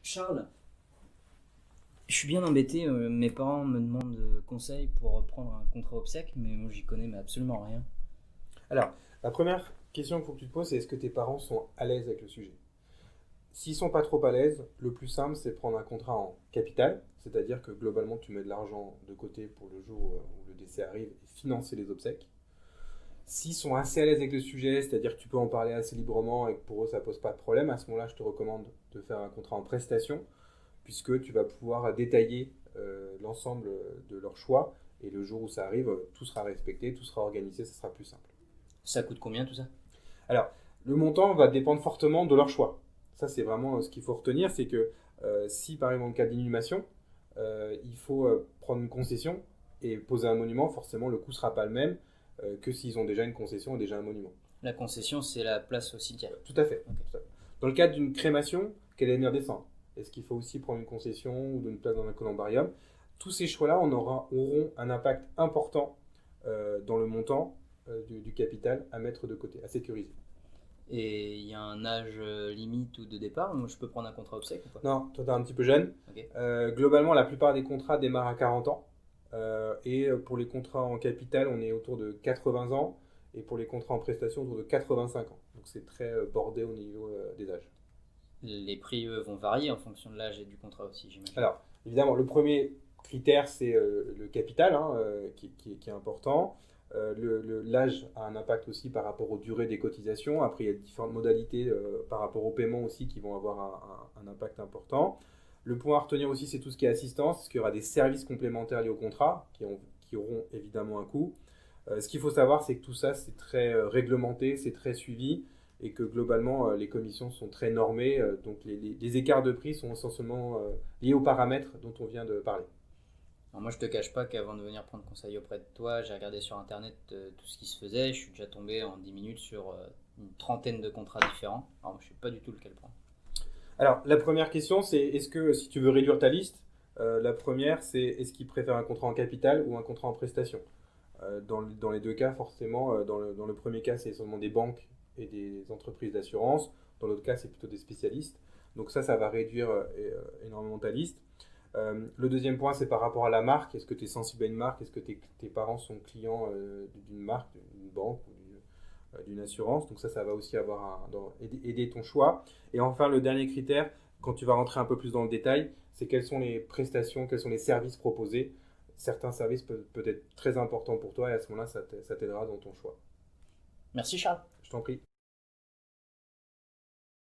Charles, je suis bien embêté. Mes parents me demandent conseil pour prendre un contrat obsèque, mais moi j'y connais mais absolument rien. Alors, la première question qu'il faut que tu te poses, c'est est-ce que tes parents sont à l'aise avec le sujet? S'ils sont pas trop à l'aise, le plus simple, c'est de prendre un contrat en capital, c'est-à-dire que globalement, tu mets de l'argent de côté pour le jour où le décès arrive et financer les obsèques. S'ils sont assez à l'aise avec le sujet, c'est-à-dire que tu peux en parler assez librement et que pour eux, ça pose pas de problème, à ce moment-là, je te recommande de faire un contrat en prestation, puisque tu vas pouvoir détailler l'ensemble de leurs choix et le jour où ça arrive, tout sera respecté, tout sera organisé, ça sera plus simple. Ça coûte combien tout ça? Alors, le montant va dépendre fortement de leur choix. Ça, c'est vraiment ce qu'il faut retenir, c'est que si par exemple en cas d'inhumation, il faut prendre une concession et poser un monument, forcément le coût ne sera pas le même que s'ils ont déjà une concession et déjà un monument. La concession, c'est la place au cimetière. Tout à fait. Ok. Tout à fait. Dans le cadre d'une crémation, quelle est la meilleure descente? Est-ce qu'il faut aussi prendre une concession ou une place dans un columbarium? Tous ces choix-là auront un impact important dans le montant du capital à mettre de côté, à sécuriser. Et il y a un âge limite ou de départ? Moi, je peux prendre un contrat obsèque ou pas? Non, toi, tu es un petit peu jeune. Ok. Globalement, la plupart des contrats démarrent à 40 ans. Et pour les contrats en capital, on est autour de 80 ans. Et pour les contrats en prestation, autour de 85 ans. Donc c'est très bordé au niveau des âges. Les prix, eux, vont varier en fonction de l'âge et du contrat aussi, j'imagine. Alors, évidemment, le premier critère, c'est le capital, hein, qui est important. L'âge a un impact aussi par rapport aux durées des cotisations. Après, il y a différentes modalités par rapport au paiement aussi qui vont avoir un impact important. Le point à retenir aussi, c'est tout ce qui est assistance, parce qu'il y aura des services complémentaires liés au contrat qui auront évidemment un coût. Ce qu'il faut savoir, c'est que tout ça, c'est très réglementé, c'est très suivi et que globalement, les commissions sont très normées. Donc les écarts de prix sont essentiellement liés aux paramètres dont on vient de parler. Alors moi, je te cache pas qu'avant de venir prendre conseil auprès de toi, j'ai regardé sur internet tout ce qui se faisait. Je suis déjà tombé en 10 minutes sur une trentaine de contrats différents. Alors moi, je sais pas du tout lequel prendre. Alors, la première question, c'est est-ce que si tu veux réduire ta liste, la première, c'est est-ce qu'ils préfèrent un contrat en capital ou un contrat en prestation? Dans les deux cas, forcément, dans le premier cas, c'est seulement des banques et des entreprises d'assurance. Dans l'autre cas, c'est plutôt des spécialistes. Donc ça va réduire énormément ta liste. Le deuxième point, c'est par rapport à la marque. Est-ce que tu es sensible à une marque? Est-ce que tes parents sont clients d'une marque, d'une banque ou d'une assurance? Donc ça va aussi aider ton choix. Et enfin, le dernier critère, quand tu vas rentrer un peu plus dans le détail, c'est quelles sont les prestations, quels sont les services proposés. Certains services peuvent être très importants pour toi et à ce moment-là, ça t'aidera dans ton choix. Merci Charles. Je t'en prie.